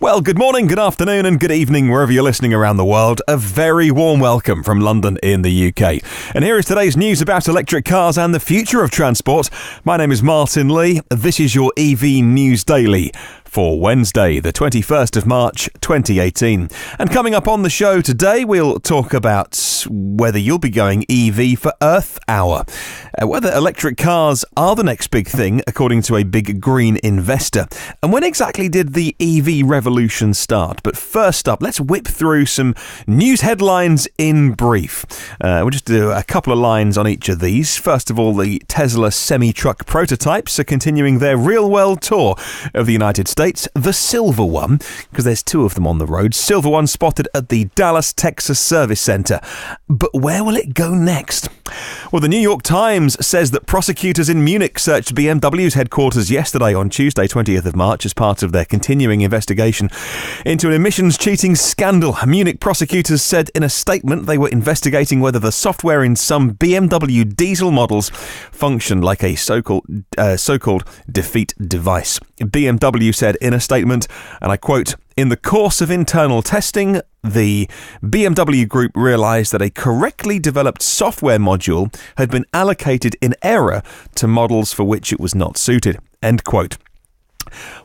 Well, good morning, good afternoon and good evening wherever you're listening around the world. A very warm welcome from London in the UK. And here is today's news about electric cars and the future of transport. My name is Martin Lee. This is your EV News Daily for Wednesday, the 21st of March, 2018. And coming up on the show today, we'll talk about whether you'll be going EV for Earth Hour, whether electric cars are the next big thing, according to a big green investor, and when exactly did the EV revolution start. But first up, let's whip through some news headlines in brief. We'll just do a couple of lines on each of these. First of all, the Tesla semi-truck prototypes are continuing their real-world tour of the United States. The silver one, because there's two of them on the road. Silver one spotted at the Dallas, Texas Service Center. But where will it go next? Well, the New York Times says that prosecutors in Munich searched BMW's headquarters yesterday on Tuesday, 20th of March, as part of their continuing investigation into an emissions cheating scandal. Munich prosecutors said in a statement they were investigating whether the software in some BMW diesel models functioned like a so-called defeat device. BMW said in a statement, and I quote, "In the course of internal testing, the BMW Group realised that a correctly developed software module had been allocated in error to models for which it was not suited." End quote.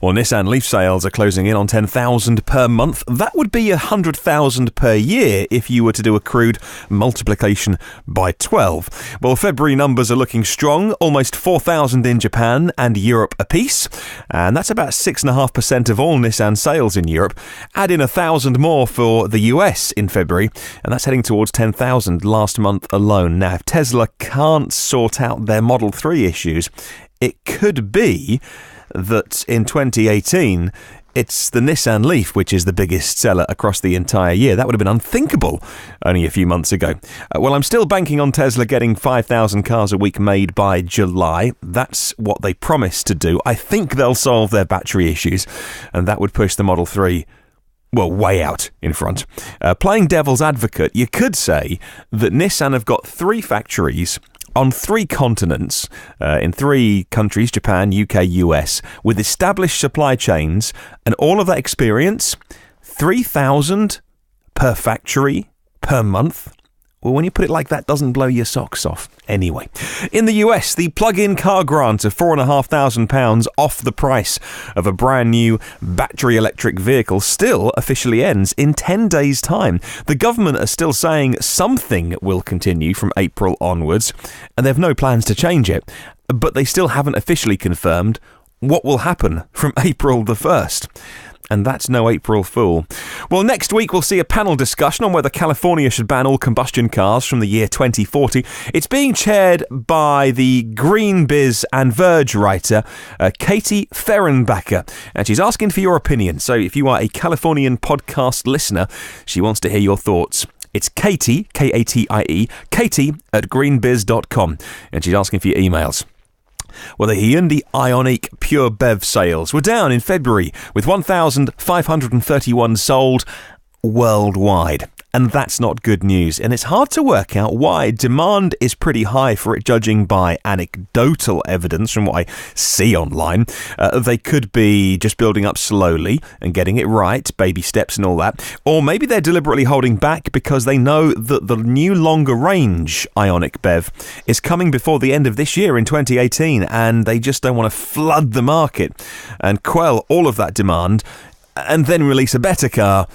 Well, Nissan LEAF sales are closing in on 10,000 per month. That would be 100,000 per year if you were to do a crude multiplication by 12. Well, February numbers are looking strong, almost 4,000 in Japan and Europe apiece, and that's about 6.5% of all Nissan sales in Europe. Add in 1,000 more for the US in February, and that's heading towards 10,000 last month alone. Now, if Tesla can't sort out their Model 3 issues, it could be that in 2018, it's the Nissan LEAF which is the biggest seller across the entire year. That would have been unthinkable only a few months ago. Well, I'm still banking on Tesla getting 5,000 cars a week made by July. That's what they promised to do. I think they'll solve their battery issues, and that would push the Model 3 way out in front. Playing devil's advocate, you could say that Nissan have got 3 factories on 3 continents, in 3 countries, Japan, UK, US, with established supply chains, and all of that experience, 3,000 per factory per month. Well, when you put it like that, doesn't blow your socks off. Anyway, in the US, the plug-in car grant of £4,500 off the price of a brand new battery electric vehicle still officially ends in 10 days' time. The government are still saying something will continue from April onwards, and they've no plans to change it. But they still haven't officially confirmed what will happen from April the 1st. And that's no April Fool. Well, next week we'll see a panel discussion on whether California should ban all combustion cars from the year 2040. It's being chaired by the GreenBiz and Verge writer, Katie Fehrenbacher. And she's asking for your opinion. So if you are a Californian podcast listener, she wants to hear your thoughts. It's Katie, Katie, Katie at greenbiz.com. And she's asking for your emails. Well, the Hyundai IONIQ Pure BEV sales were down in February, with 1,531 sold worldwide. And that's not good news. And it's hard to work out why. Demand is pretty high for it, judging by anecdotal evidence from what I see online. They could be just building up slowly and getting it right, baby steps and all that. Or maybe they're deliberately holding back because they know that the new longer range IONIQ BEV is coming before the end of this year in 2018, and they just don't want to flood the market and quell all of that demand and then release a better car.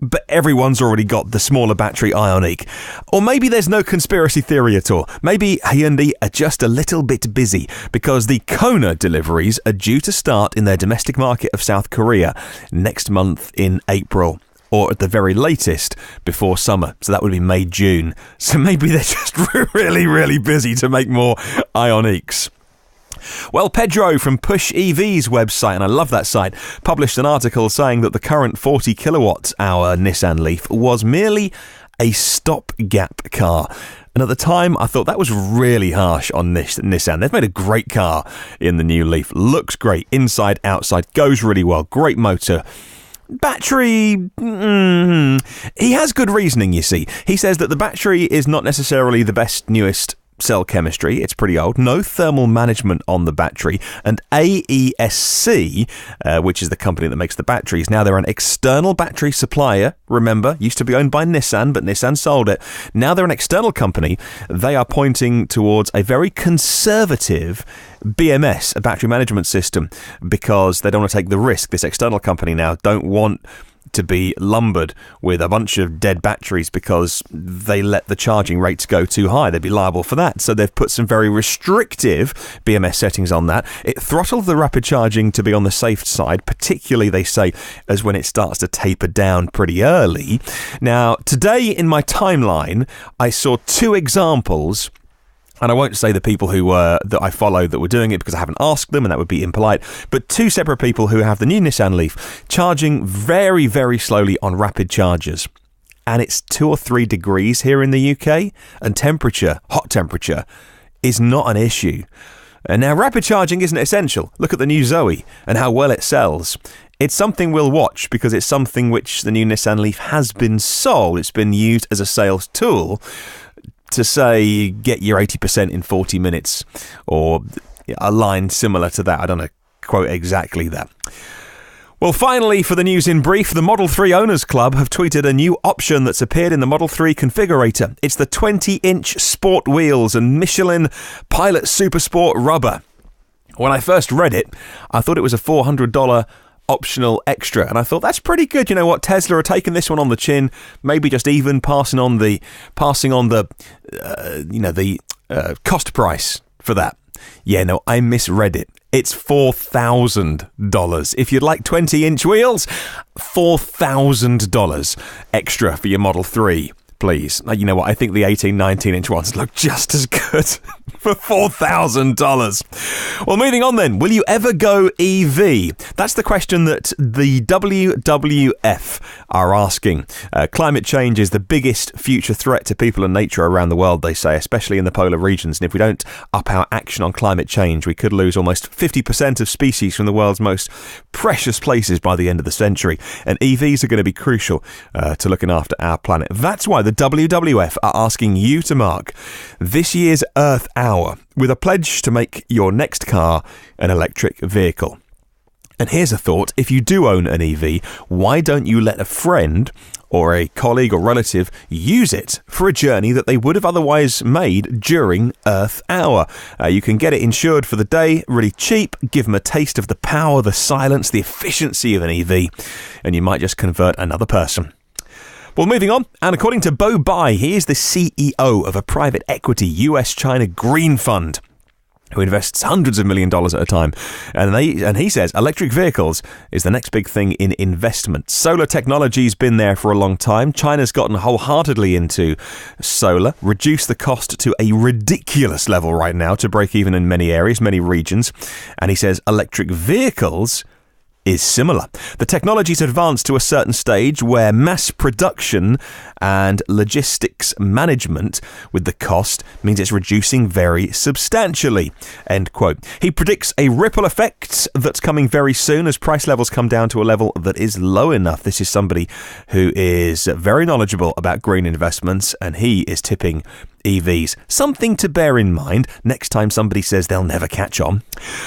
But everyone's already got the smaller battery IONIQ. Or maybe there's no conspiracy theory at all. Maybe Hyundai are just a little bit busy because the Kona deliveries are due to start in their domestic market of South Korea next month in April. Or at the very latest before summer. So that would be May, June. So maybe they're just really, really busy to make more IONIQs. Well, Pedro from Push EV's website, and I love that site, published an article saying that the current 40 kilowatt-hour Nissan LEAF was merely a stopgap car. And at the time, I thought that was really harsh on Nissan. They've made a great car in the new LEAF. Looks great, inside, outside, goes really well, great motor. Battery, he has good reasoning, you see. He says that the battery is not necessarily the best, newest cell chemistry. It's pretty old. No thermal management on the battery. And AESC, which is the company that makes the batteries, now they're an external battery supplier. Remember, used to be owned by Nissan, but Nissan sold it. Now they're an external company. They are pointing towards a very conservative BMS, a battery management system, because they don't want to take the risk. This external company now don't want to be lumbered with a bunch of dead batteries because they let the charging rates go too high. They'd be liable for that. So they've put some very restrictive BMS settings on that. It throttles the rapid charging to be on the safe side, particularly, they say, as when it starts to taper down pretty early. Now, today in my timeline, I saw two examples. And I won't say the people who that I follow that were doing it because I haven't asked them, and that would be impolite. But two separate people who have the new Nissan LEAF charging very, very slowly on rapid chargers. And it's 2 or 3 degrees here in the UK. And temperature, hot temperature, is not an issue. And now rapid charging isn't essential. Look at the new Zoe and how well it sells. It's something we'll watch because it's something which the new Nissan LEAF has been sold. It's been used as a sales tool to say, get your 80% in 40 minutes, or a line similar to that. I don't know, quote exactly that. Well, finally, for the news in brief, the Model 3 Owners Club have tweeted a new option that's appeared in the Model 3 configurator. It's the 20-inch sport wheels and Michelin Pilot Super Sport rubber. When I first read it, I thought it was a $400 optional extra, and I thought that's pretty good. You know what, Tesla are taking this one on the chin, maybe just even passing on the cost price for that. Yeah, no, I misread it. It's $4,000. If you'd like 20-inch wheels, $4,000 extra for your Model 3. Please. You know what? I think the 18, 19-inch ones look just as good for $4,000. Well, moving on then. Will you ever go EV? That's the question that the WWF are asking. Climate change is the biggest future threat to people and nature around the world, they say, especially in the polar regions. And if we don't up our action on climate change, we could lose almost 50% of species from the world's most precious places by the end of the century. And EVs are going to be crucial to looking after our planet. That's why the WWF are asking you to mark this year's Earth Hour with a pledge to make your next car an electric vehicle. And here's a thought. If you do own an EV, why don't you let a friend or a colleague or relative use it for a journey that they would have otherwise made during Earth Hour? You can get it insured for the day, really cheap, give them a taste of the power, the silence, the efficiency of an EV, and you might just convert another person. Well, moving on, and according to Bo Bai, he is the CEO of a private equity US-China green fund who invests hundreds of $1 million at a time. And he says electric vehicles is the next big thing in investment. Solar technology's been there for a long time. China's gotten wholeheartedly into solar, reduced the cost to a ridiculous level right now to break even in many areas, many regions. And he says electric vehicles is similar. The technology's advanced to a certain stage where mass production and logistics management with the cost means it's reducing very substantially. End quote. He predicts a ripple effect that's coming very soon as price levels come down to a level that is low enough. This is somebody who is very knowledgeable about green investments, and he is tipping EVs. Something to bear in mind next time somebody says they'll never catch on.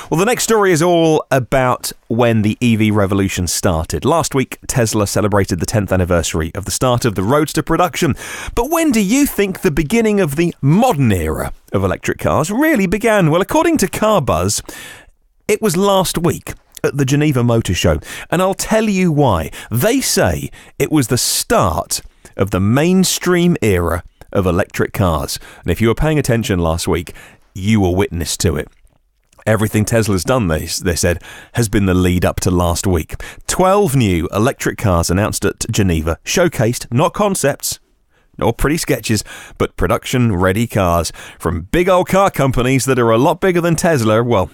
Well, the next story is all about when the EV revolution started. Last week, Tesla celebrated the 10th anniversary of the start of the Roadster production. But when do you think the beginning of the modern era of electric cars really began? Well, according to CarBuzz, it was last week at the Geneva Motor Show. And I'll tell you why. They say it was the start of the mainstream era of electric cars. And if you were paying attention last week, you were witness to it. Everything Tesla's done, they said, has been the lead up to last week. 12 new electric cars announced at Geneva, showcased, not concepts, nor pretty sketches, but production-ready cars from big old car companies that are a lot bigger than Tesla. Well,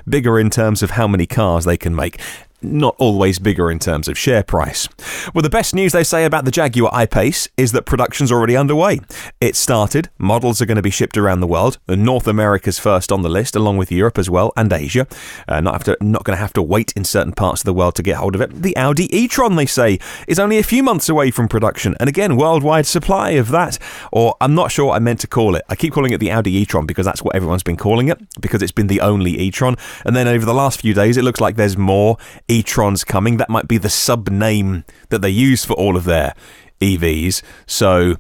bigger in terms of how many cars they can make. not always bigger in terms of share price. Well, the best news they say about the Jaguar I-Pace is that production's already underway. It started, models are going to be shipped around the world. North America's first on the list, along with Europe as well, and Asia. Not going to have to wait in certain parts of the world to get hold of it. The Audi e-tron, they say, is only a few months away from production, and again, worldwide supply of that. Or, I'm not sure what I meant to call it. I keep calling it the Audi e-tron because that's what everyone's been calling it, because it's been the only e-tron. And then over the last few days, it looks like there's more e-trons coming. That might be the sub-name that they use for all of their EVs. So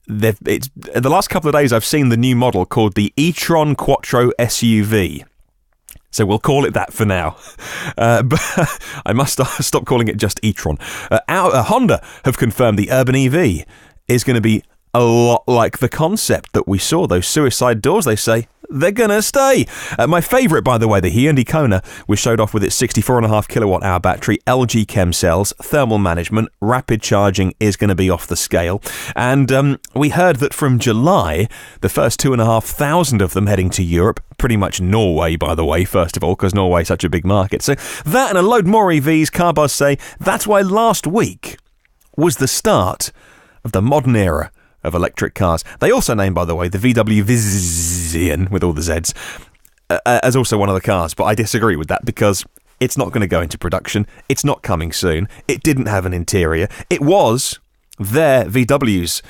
the last couple of days I've seen the new model called the e-tron Quattro SUV. So we'll call it that for now. But I must stop calling it just e-tron. Honda have confirmed the Urban EV is going to be a lot like the concept that we saw. Those suicide doors, they say, they're going to stay. My favourite, by the way, the Hyundai Kona, was showed off with its 64.5 kilowatt hour battery, LG Chem cells, thermal management, rapid charging is going to be off the scale. And we heard that from July, the first 2,500 of them heading to Europe, pretty much Norway, by the way, first of all, because Norway is such a big market. So that and a load more EVs, Carbuzz say, that's why last week was the start of the modern era of electric cars. They also named, by the way, the VW Vizion, with all the Zs, as also one of the cars, but I disagree with that because it's not going to go into production. It's not coming soon. It didn't have an interior. It was their VW's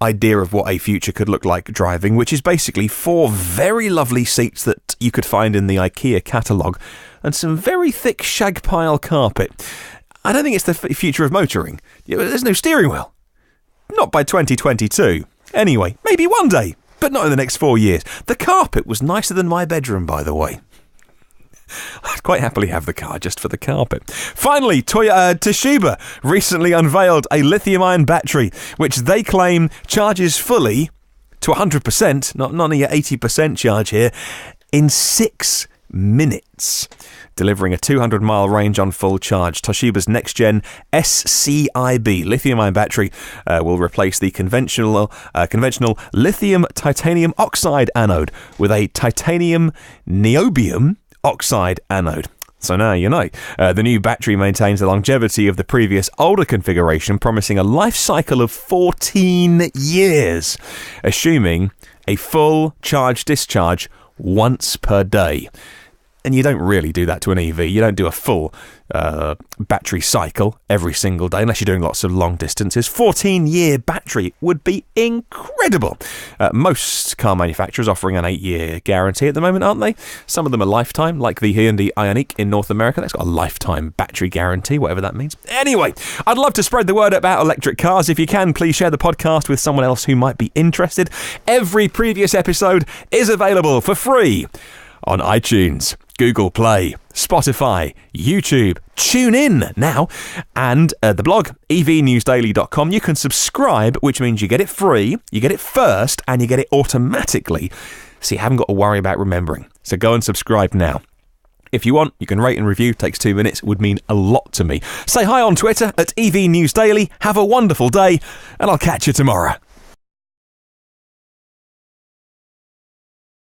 idea of what a future could look like driving, which is basically 4 very lovely seats that you could find in the IKEA catalogue and some very thick shag pile carpet. I don't think it's the future of motoring. There's no steering wheel. Not by 2022. Anyway, maybe one day, but not in the next 4 years. The carpet was nicer than my bedroom, by the way. I'd quite happily have the car just for the carpet. Finally, Toshiba recently unveiled a lithium-ion battery, which they claim charges fully to 100%, not only at 80% charge here, in 6 minutes, delivering a 200-mile range on full charge. Toshiba's next-gen SCIB lithium-ion battery will replace the conventional lithium titanium oxide anode with a titanium niobium oxide anode. So now you know. The new battery maintains the longevity of the previous older configuration, promising a life cycle of 14 years, assuming a full charge-discharge once per day. And you don't really do that to an EV. You don't do a full battery cycle every single day unless you're doing lots of long distances. 14-year battery would be incredible. Most car manufacturers offering an 8-year guarantee at the moment, aren't they? Some of them are lifetime, like the Hyundai IONIQ in North America. That's got a lifetime battery guarantee, whatever that means. Anyway, I'd love to spread the word about electric cars. If you can, please share the podcast with someone else who might be interested. Every previous episode is available for free on iTunes, Google Play, Spotify, YouTube, TuneIn now, and the blog, evnewsdaily.com. You can subscribe, which means you get it free, you get it first, and you get it automatically, so you haven't got to worry about remembering. So go and subscribe now. If you want, you can rate and review. Takes 2 minutes. Would mean a lot to me. Say hi on Twitter at EV News Daily. Have a wonderful day, and I'll catch you tomorrow.